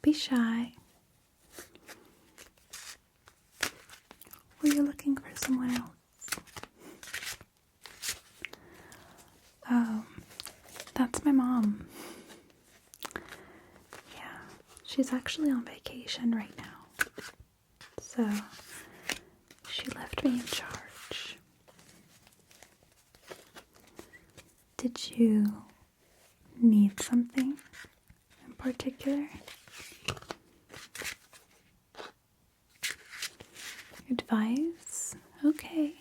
be shy. Were you looking for someone else? Oh, that's my mom. Yeah, she's actually on vacation right now. So, she left me in charge. Did you need something in particular? Advice? Okay.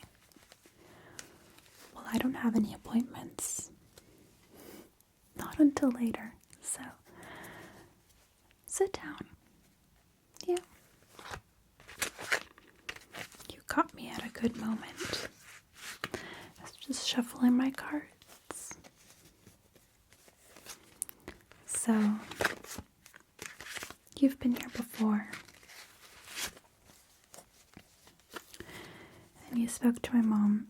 Well, I don't have any appointments. Not until later, so sit down. Yeah. You caught me at a good moment. I was just shuffling my cards. So, you've been here before. And you spoke to my mom.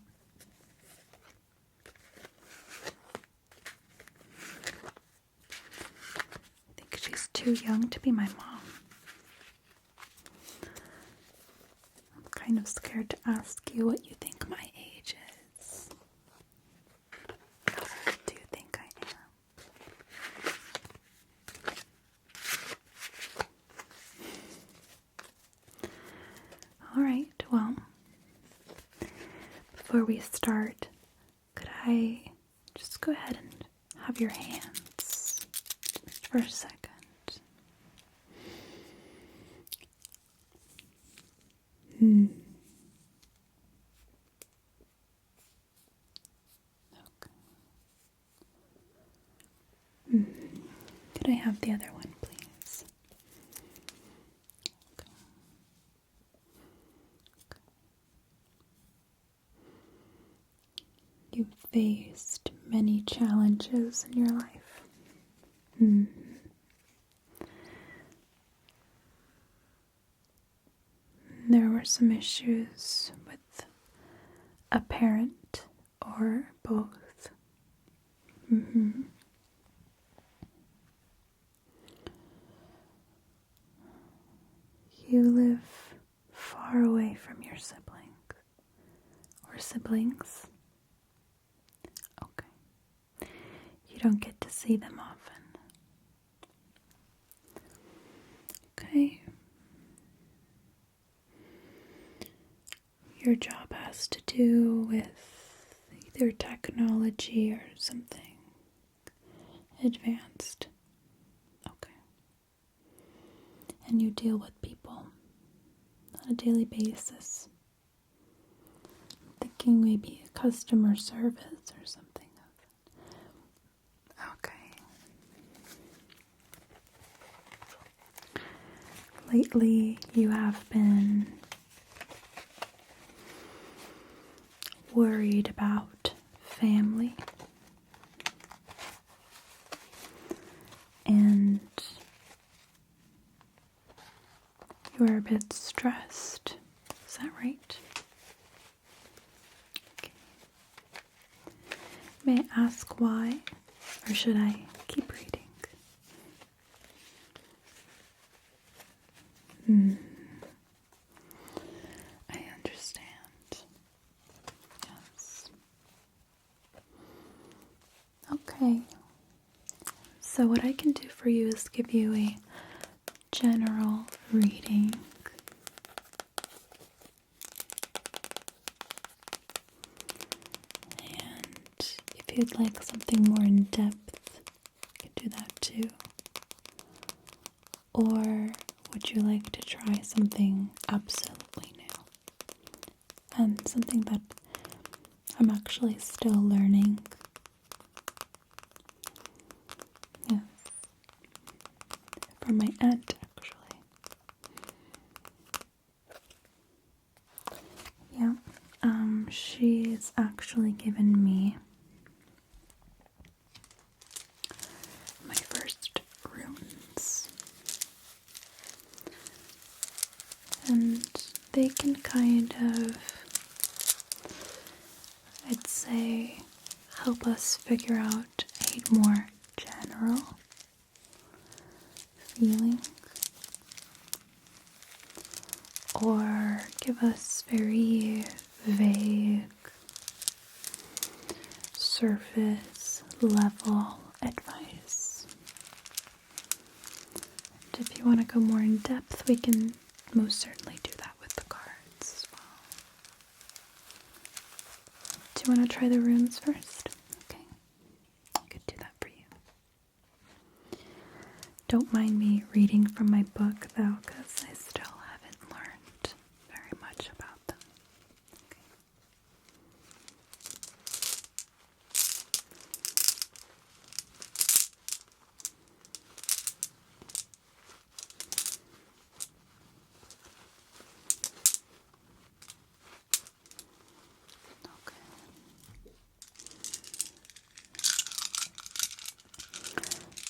I think she's too young to be my mom. I'm kind of scared to ask you what you think my age is. Do you think I am? Alright, well, before we start, could I just go ahead and have your hands just for a second? Okay. Could I have the other one, please? Okay. You've faced many challenges in your life. There were some issues with a parent or both. You live far away from your siblings. Or siblings? Okay. You don't get to see them often. Okay. Your job has to do with either technology or something advanced. Okay. And you deal with people on a daily basis. I'm thinking maybe customer service or something. Okay. Lately, you have been worried about family and you're a bit stressed. Is that right? Okay. May I ask why, or should I keep reading? I understand. Yes. Okay. So what I can do for you is give you a general reading. And if you'd like something more in depth, you can do that too. Or would you like to try something absolutely new? And something that I'm actually still learning. Yes. From my aunt, actually. Yeah. She's actually given me my first runes. And they can kind of, I'd say, help us figure out a more general feeling give us very vague, surface level advice. And if you want to go more in depth, we can most certainly do that with the cards as well. Do you want to try the runes first? Okay, I could do that for you. Don't mind me reading from my book though, because I still haven't learned very much about them. Okay.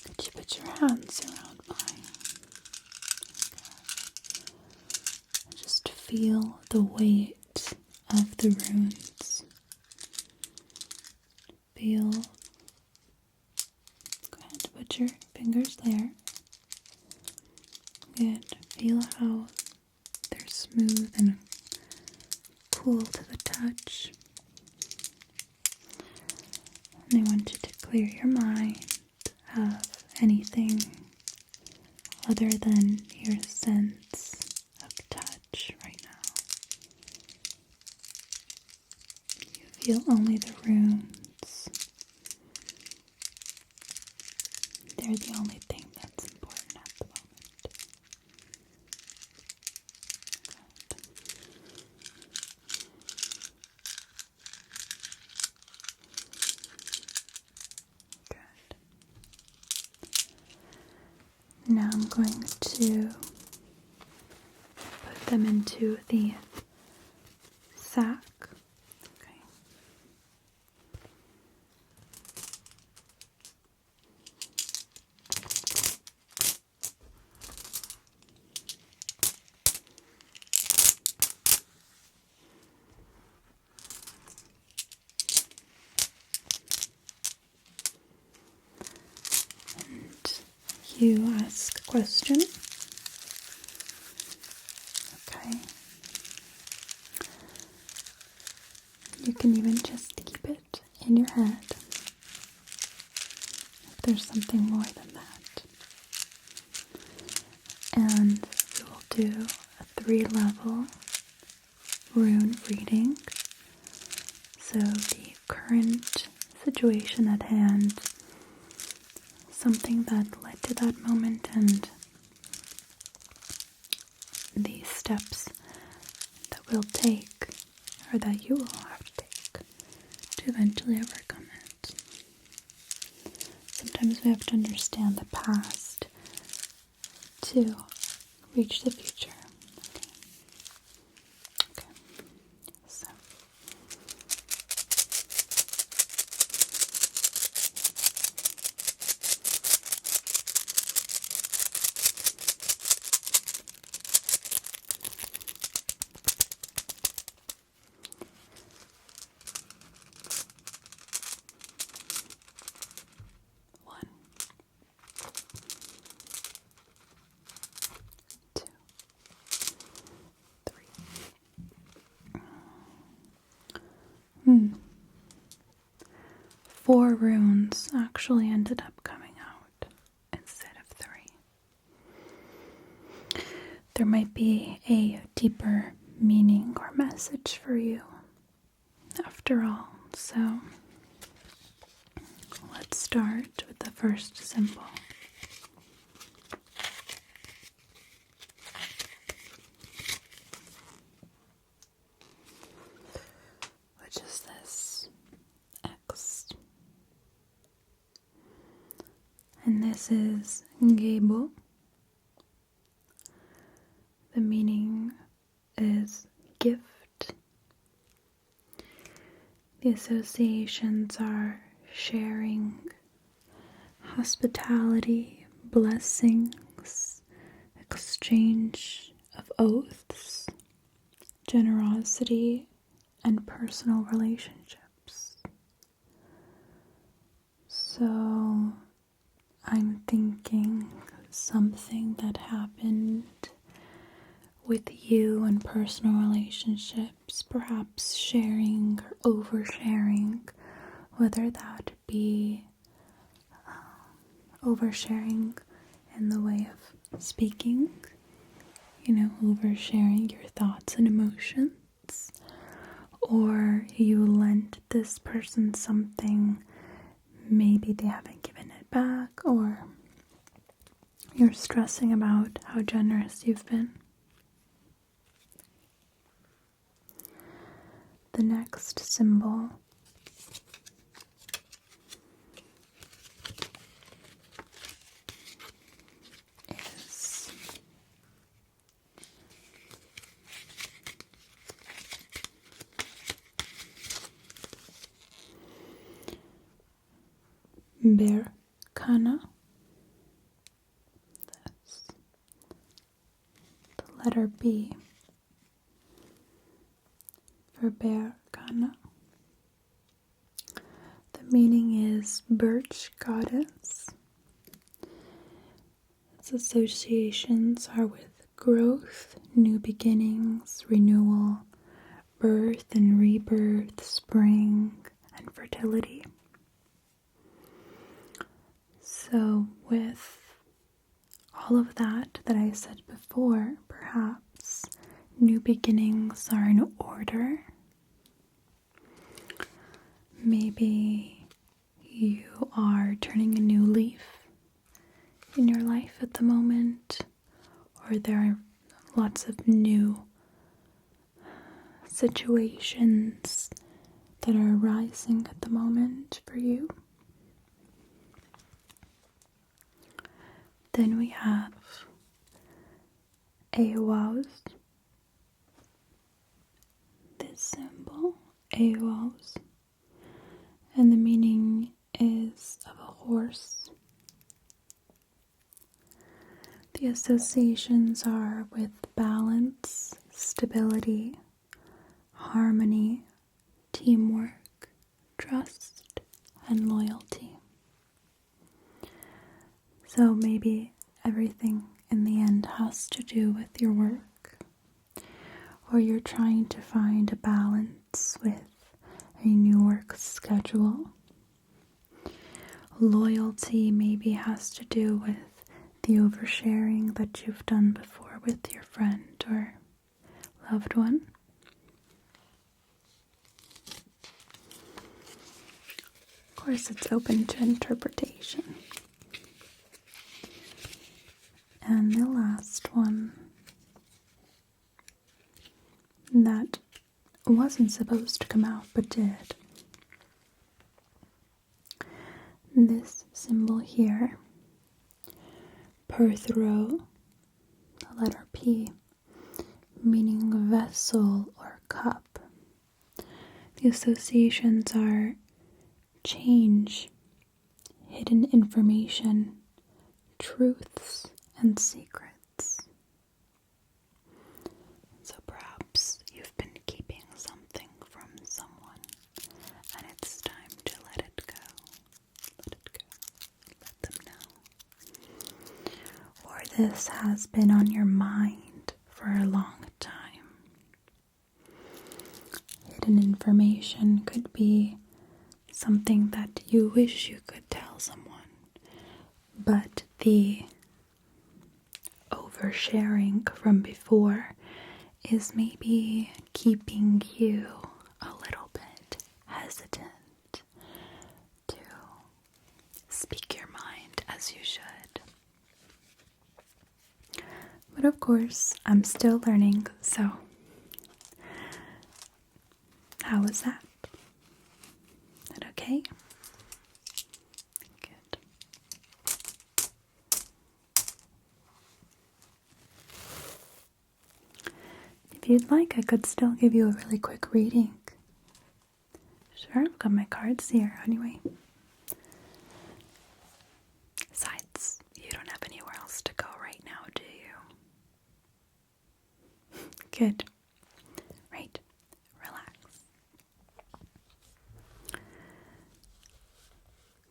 Could you put your hands around mine? Okay. Just feel the weight of the runes. Feel. Go ahead, put your fingers there. Good. Feel how they're smooth and cool to the touch. And I want you to clear your mind of anything other than your sense of touch right now. You feel only the runes. They're the only thing that's important at the moment. Good. Now I'm going to put them into the sack. Okay. And you ask a question. Okay. You can even just keep it in your head if there's something more than that. And we will do a 3-level rune reading. So the current situation at hand, something that led to that moment, and the steps that we'll take, or that you will have to take, to eventually overcome it. Sometimes we have to understand the past to reach the future. Okay. So. One, two, three. 4 runes actually ended up coming out instead of 3. There might be a deeper meaning or message for you after all, so let's start with the first symbol. Which is this X. And this is Gebo. The meaning is gift. The associations are sharing, hospitality, blessings, exchange of oaths, generosity, and personal relationships. So I'm thinking something that happened with you and personal relationships, perhaps sharing or oversharing, whether that be oversharing in the way of speaking, oversharing your thoughts and emotions, or you lent this person something, maybe they haven't given it back, or you're stressing about how generous you've been. The next symbol is Berkana. That's the letter B for Berkana. The meaning is birch goddess. Its associations are with growth, new beginnings, renewal, birth and rebirth, spring, and fertility. So with all of that I said before, perhaps new beginnings are in order. Maybe you are turning a new leaf in your life at the moment, or there are lots of new situations that are arising at the moment for you. Then we have Ewaus, this symbol, Ewaus, and the meaning is of a horse. The associations are with balance, stability, harmony, teamwork, trust, and loyalty. So maybe everything in the end has to do with your work, or you're trying to find a balance with a new work schedule. Loyalty maybe has to do with the oversharing that you've done before with your friend or loved one. Of course, it's open to interpretation. And the last one that wasn't supposed to come out but did. This symbol here, Perthro, the letter P, meaning vessel or cup. The associations are change, hidden information, truths, and secrets. So perhaps you've been keeping something from someone, and it's time to let it go. Let it go. Let them know. Or this has been on your mind for a long time. Hidden information could be something that you wish you could tell someone, but the oversharing from before is maybe keeping you a little bit hesitant to speak your mind as you should. But of course, I'm still learning, so how was that? Is that okay? Good. If you'd like, I could still give you a really quick reading. Sure, I've got my cards here anyway. Besides, you don't have anywhere else to go right now, do you? Good. Right. Relax.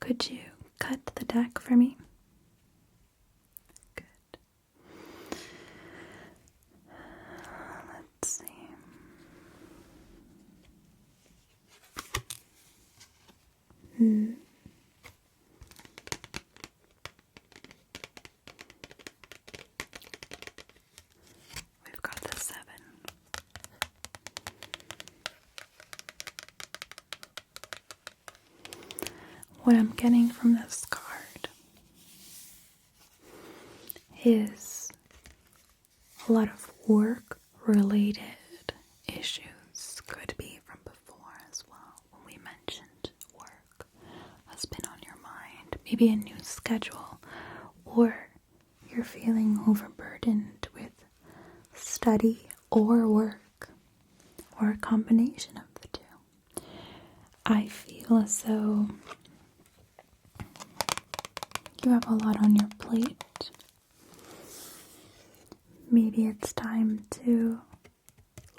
Could you cut the deck for me? Good. what I'm getting from this card is a lot of work-related issues. Could be from before as well, when we mentioned work has been on your mind. Maybe a new schedule, or you're feeling overburdened with study or work, or a combination of the two. I feel as though you have a lot on your plate. Maybe it's time to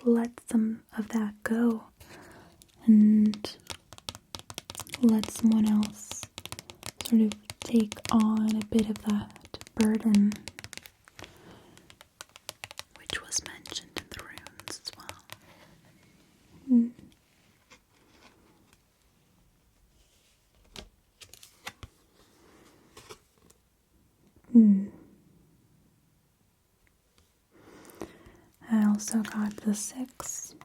let some of that go and let someone else sort of take on a bit of that burden, which was mentioned in the runes as well. I also got the 6.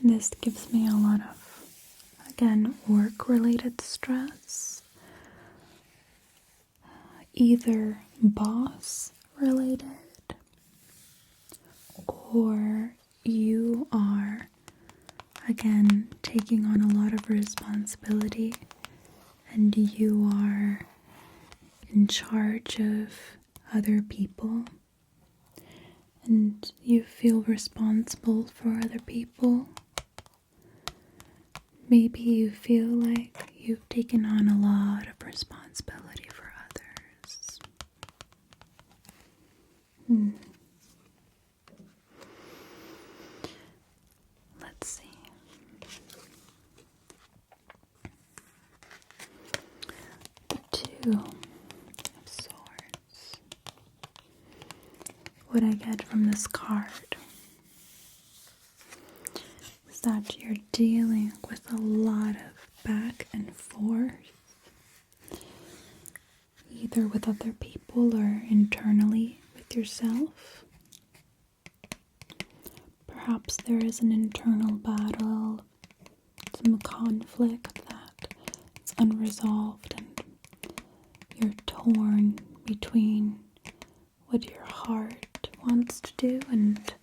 This gives me a lot of, again, work-related stress. Either boss-related, or you are, again, taking on a lot of responsibility and you are in charge of other people and you feel responsible for other people. Maybe you feel like you've taken on a lot of responsibility for others. Let's see. The 2 of Swords. What I get from this card is that you're dealing with a lot of back and forth, either with other people or internally with yourself. Perhaps there is an internal battle, some conflict that is unresolved, and you're torn between what your heart wants to do and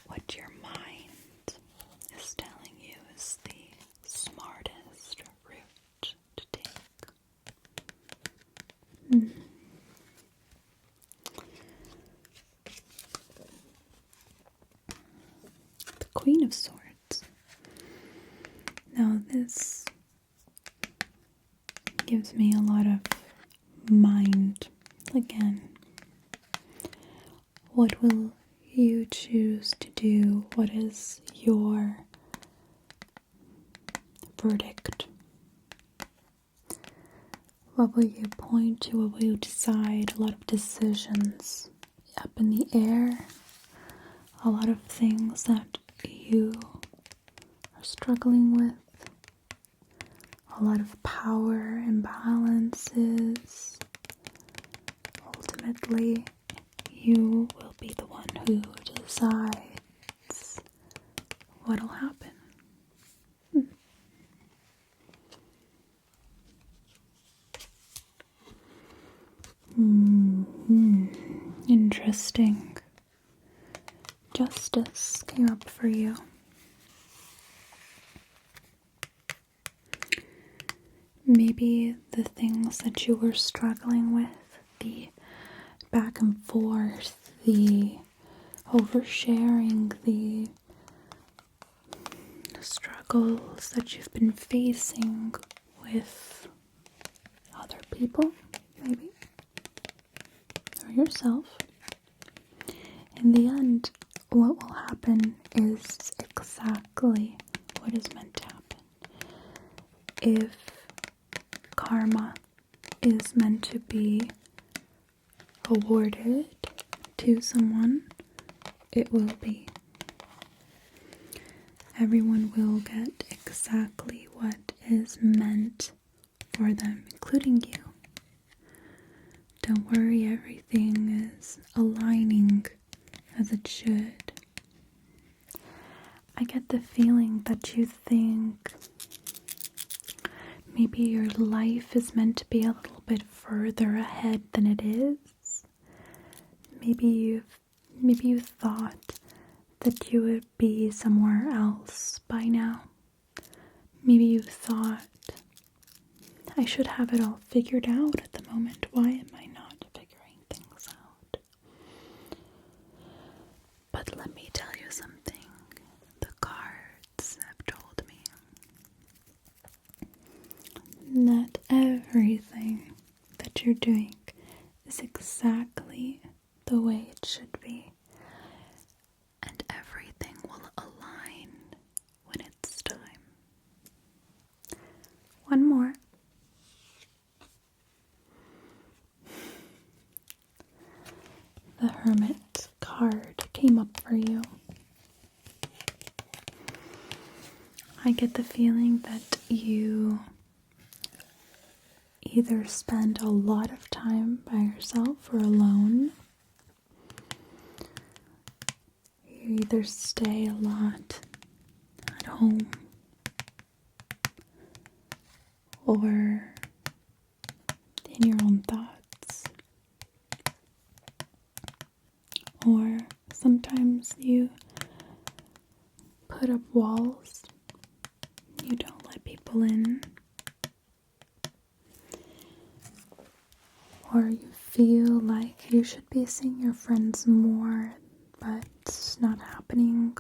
what your mind is telling you is the smartest route to take. The Queen of Swords. Now this gives me a lot of mind again. What will you choose to do? What is your verdict? What will you point to? What will you decide? A lot of decisions up in the air. A lot of things that you are struggling with. A lot of power imbalances. Ultimately, you will be the one who decides what'll happen. Interesting. Justice came up for you. Maybe the things that you were struggling with, the back and forth, the oversharing, the struggles that you've been facing with other people, maybe, or yourself. In the end, what will happen is exactly what is meant to happen. If karma is meant to be awarded to someone, it will be. Everyone will get exactly what is meant for them, including you. Don't worry, everything is aligning as it should. I get the feeling that you think maybe your life is meant to be a little bit further ahead than it is. Maybe you thought that you would be somewhere else by now. Maybe you thought, I should have it all figured out at the moment. Why am I not figuring things out? But let me tell you something. The cards have told me that everything that you're doing is exactly the way it should be. And everything will align when it's time. One more. The Hermit card came up for you. I get the feeling that you either spend a lot of time by yourself or alone. You either stay a lot at home or in your own thoughts. Or sometimes you put up walls, you don't let people in. Or you feel like you should be seeing your friends more, but it's not happening.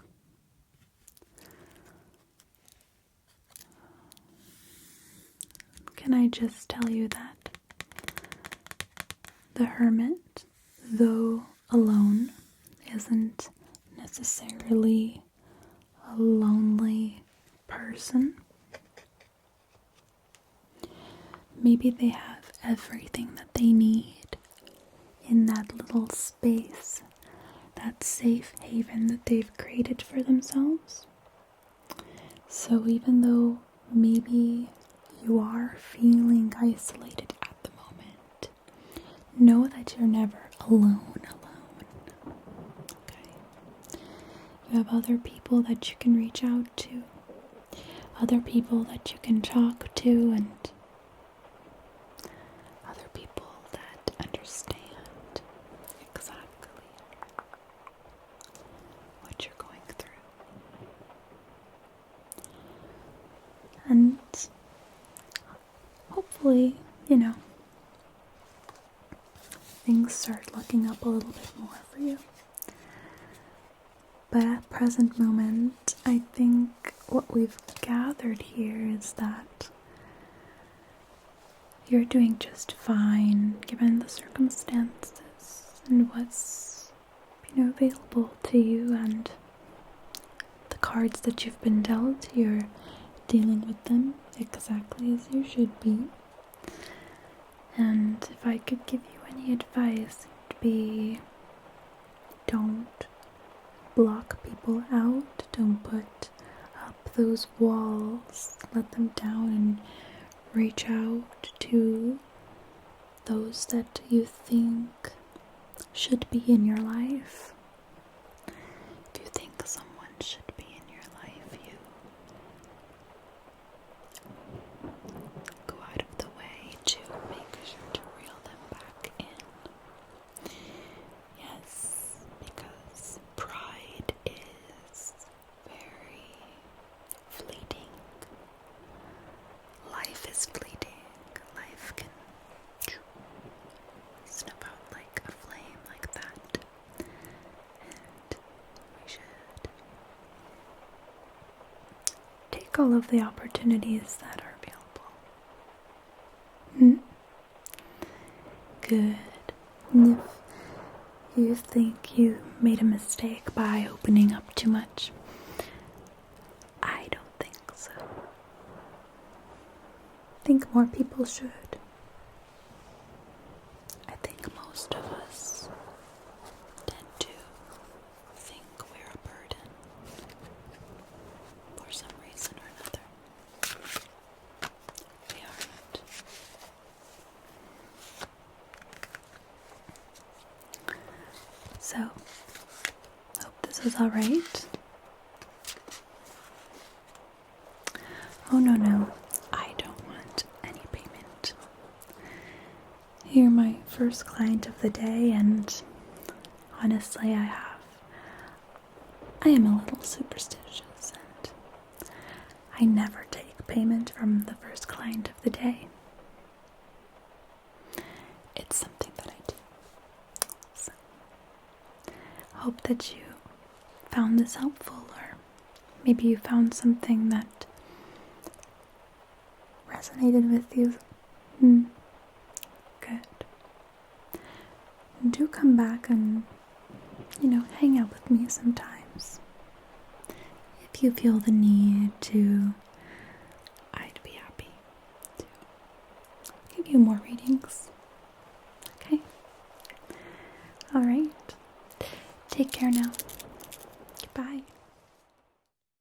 Can I just tell you that the Hermit, though alone, isn't necessarily a lonely person? Maybe they have everything that they need in that little space, that safe haven that they've created for themselves. So even though maybe you are feeling isolated at the moment, know that you're never alone. Okay? You have other people that you can reach out to, other people that you can talk to, and other people that understand exactly what you're going through. And hopefully, things start looking up a little bit more for you. But at present moment, I think what we've gathered here is that you're doing just fine given the circumstances and what's, available to you, and the cards that you've been dealt. You're dealing with them exactly as you should be. And if I could give you any advice, it would be, don't block people out, don't put up those walls, let them down, and reach out to those that you think should be in your life. If you think someone should be in your life, you go out of the way to make sure to reel them back in. Yes, because pride is very fleeting. Life is fleeting. Life can snuff out like a flame like that. And we should take all of the opportunities that are available. Good. If you think you made a mistake by opening up too much, I don't think so. I think more people should. I think most of us tend to think we're a burden for some reason or another. We aren't. So, hope this is alright. Oh, no. I don't want any payment. You're my first client of the day, and honestly, I am a little superstitious, and I never take payment from the first client of the day. It's something that I do. So, hope that you found this helpful, or maybe you found something that resonated with you. Good. Do come back and, hang out with me sometimes. If you feel the need to, I'd be happy to give you more readings. Okay? Alright. Take care now.